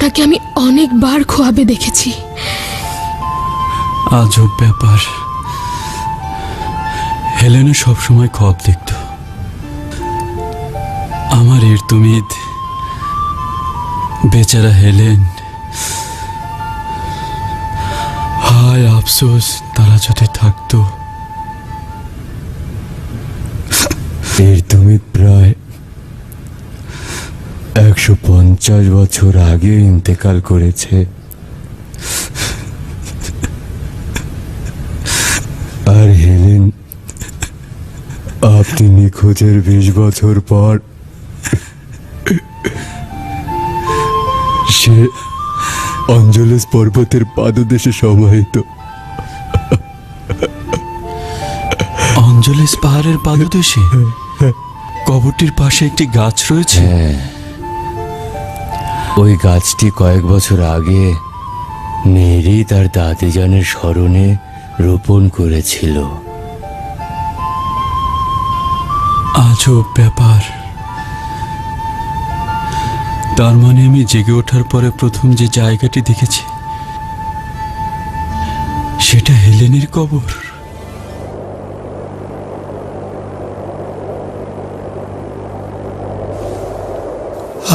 আপনাকে আমি অনেকবার খোয়াবে দেখেছি। আজব ব্যাপার, হেলেনা সবসময় খোয়াব দেখত। আমার ইরতুমিদ, বেচারা হেলেন, হায় আফসোস তারা যদি থাকতো। ইরতুমিদ প্রায় 150 বছর আগে ইন্তেকাল করেছে। আর হেলেন আপনি নিখোঁজের 20 বছর পর সে অঞ্জলেস পর্বতের পাদদেশে সমাহিত। অঞ্জলেস পাহাড়ের পাদদেশে কবরটির পাশে একটি গাছ রয়েছে। ওই গাছটি কয়েক বছর আগে মেরি তার দাদিজানের স্মরণে রোপণ করেছিল। আজব ব্যাপার, তার মানে আমি জেগে ওঠার পরে প্রথম যে জায়গাটি দেখেছি সেটা হেলেনের কবর।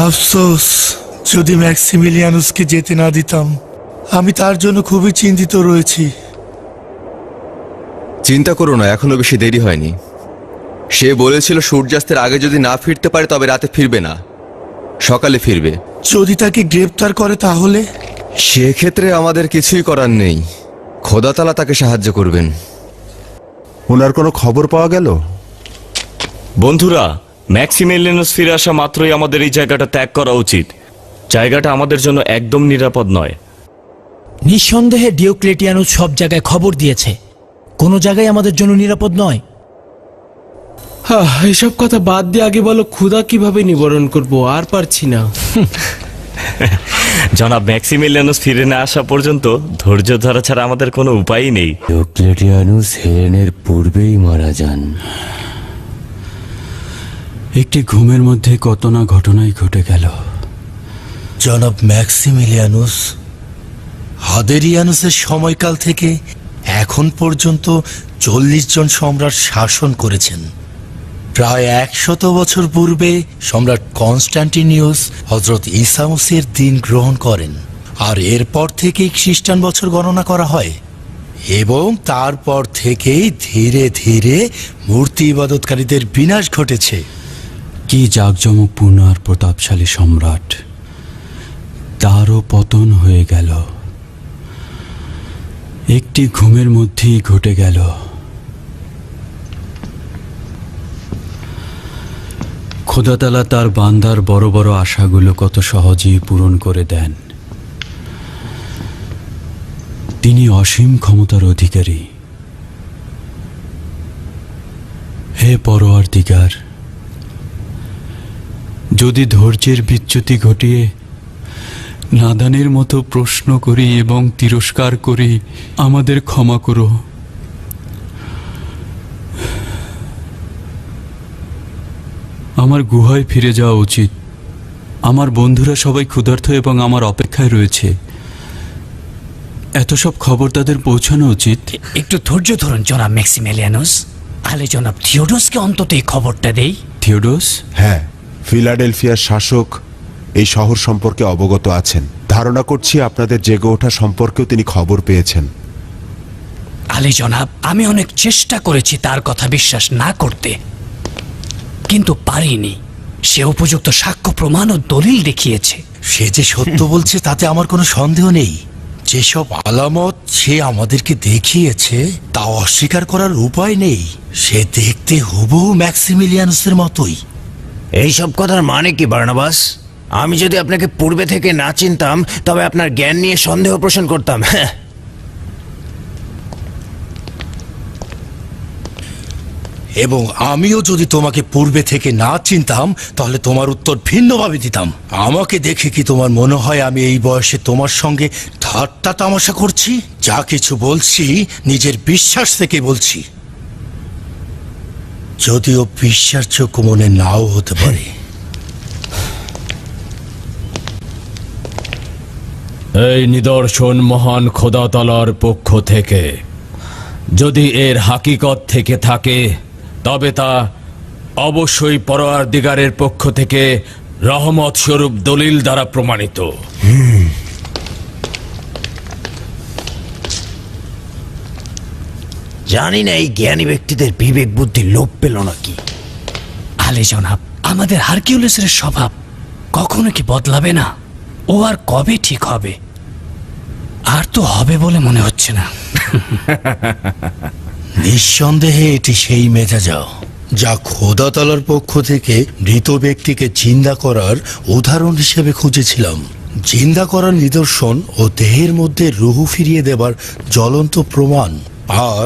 আফসোস, যদি ম্যাক্সিমিলিয়ানুসকে যেতে না দিতাম। আমি তার জন্য খুবই চিন্তিত রয়েছি। চিন্তা করো না, এখনো বেশি দেরি হয়নি। সে বলেছিল সূর্যাস্তের আগে যদি না ফিরতে পারে তবে রাতে ফিরবে না, সকালে ফিরবে। যদি তাকে গ্রেপ্তার করে তাহলে? সেক্ষেত্রে আমাদের কিছুই করার নেই, খোদা তাআলা তাকে সাহায্য করবেন। ওনার কোনো খবর পাওয়া গেল? বন্ধুরা, ম্যাক্সিমিলিয়ানুস ফিরে আসা মাত্রই আমাদের এই জায়গাটা ত্যাগ করা উচিত। জায়গাটা আমাদের জন্য একদম নিরাপদ নয়। নিঃসন্দেহে ডিওক্লেটিয়ানুস সব জায়গায় খবর দিয়েছে, কোনো জায়গায় আমাদের জন্য নিরাপদ নয়। এসব কথা বাদ দিয়ে আগে বলো, ক্ষুধা কিভাবে নিবারণ করব, আর পারছি না। জনাব, ম্যাক্সিমিলিয়ানুস ফিরে না আসা পর্যন্ত ধৈর্য ধরা ছাড়া আমাদের কোনো উপায়ই নেই। ডিওক্লেটিয়ানুস হেলেনের পূর্বেই মারা যান। একটি ঘুমের মধ্যে কত না ঘটনাই ঘটে গেল। জনাব ম্যাক্সিমিলিয়ানুস হাদেরিয়ানুসের সময়কাল থেকে এখন পর্যন্ত 40 জন সম্রাট শাসন করেছেন। প্রায় 100 বছর পূর্বে সম্রাট কনস্ট্যান্টিনিয়াস হযরত ঈসা মসিহের দিন গ্রহণ করেন, আর এরপর থেকেই খ্রিস্টান বছর গণনা করা হয়। এবং তারপর থেকেই ধীরে ধীরে মূর্তি ইবাদতকারীদের বিনাশ ঘটেছে। কি জাঁকজমকপূর্ণ আর প্রতাপশালী সম্রাট, তারও পতন হয়ে গেল, একটি ঘুমের মধ্যেই ঘটে গেল। খোদা তাআলা তার বান্দার বড় বড় আশাগুলো কত সহজেই পূরণ করে দেন। তিনি অসীম ক্ষমতার অধিকারী। হে পরওয়ারদিগার, যদি ধৈর্যের বিচ্যুতি ঘটিয়ে নাদানের মতো প্রশ্ন করি এবং তিরস্কার করি, আমাদের ক্ষমা করো। আমার গুহায় ফিরে যাওয়া উচিত। আমার বন্ধুরা সবাই ক্ষুধার্ত এবং আমার অপেক্ষায় রয়েছে। এত সব খবর তাদের পৌঁছানো উচিত। একটু ধৈর্য ধরুন জনাব ম্যাক্সিমিলিয়ানুস। আলে জনাব থিওডোসকে অন্তত এই খবরটা দেই। থিওডোস? হ্যাঁ, ফিলাডেলফিয়ার শাসক এই শহর সম্পর্কে অবগত আছেন। ধারণা করছি আপনাদের জেগে ওঠা সম্পর্কেও তিনি খবর পেয়েছেন। আলে জনাব, আমি অনেক চেষ্টা করেছি তার কথা বিশ্বাস না করতে, কিন্তু পারিনি। সে উপযুক্ত সাক্ষ্য প্রমাণ ও দলিল দেখিয়েছে। সে যে সত্য বলছে তাতে আমার কোনো সন্দেহ নেই। যেসব আলামত সে আমাদেরকে দেখিয়েছে তা অস্বীকার করার উপায় নেই। সে দেখতে হুবহু ম্যাক্সিমিলিয়ানুসের মতোই। এইসব কথার মানে কি বার্নাবাস? আমি যদি আপনাকে পূর্বে থেকে না চিনতাম তবে আপনার জ্ঞান নিয়ে সন্দেহ পোষণ করতাম। এবং আমিও যদি তোমাকে পূর্বে থেকে না চিনতাম তাহলে তোমার উত্তর ভিন্নভাবে দিতাম। আমাকে দেখে কি তোমার মনে হয় আমি এই বয়সে তোমার সঙ্গে ঠাট্টা তামাশা করছি? যা কিছু বলছি নিজের বিশ্বাস থেকে বলছি, যদিও বিশ্বাসযোগ্য মনে নাও হতে পারে। এই নিদর্শন মহান খোদা তাআলার পক্ষ থেকে। যদি এর হাকিকত থেকে থাকে তবে তা অবশ্যই পরওয়ারদিগারের পক্ষ থেকে রহমত স্বরূপ দলিল দ্বারা প্রমাণিত। জানি না এই জ্ঞানী ব্যক্তিদের বিবেক বুদ্ধি লোপ পেল নাকি। আলী জনাব, আমাদের হারকিউলিসের স্বভাব কখনো কি বদলাবে না? ও আর কবে ঠিক হবে? আর তো হবে বলে মনে হচ্ছে না। নিঃসন্দেহে এটি সেই মেজাজা যা খোদা তাআলার পক্ষ থেকে মৃত ব্যক্তিকে জিন্দা করার উদাহরণ হিসেবে খুঁজেছিলাম। জিন্দা করার নিদর্শন ও দেহের মধ্যে রুহু ফিরিয়ে দেবার জ্বলন্ত প্রমাণ। আর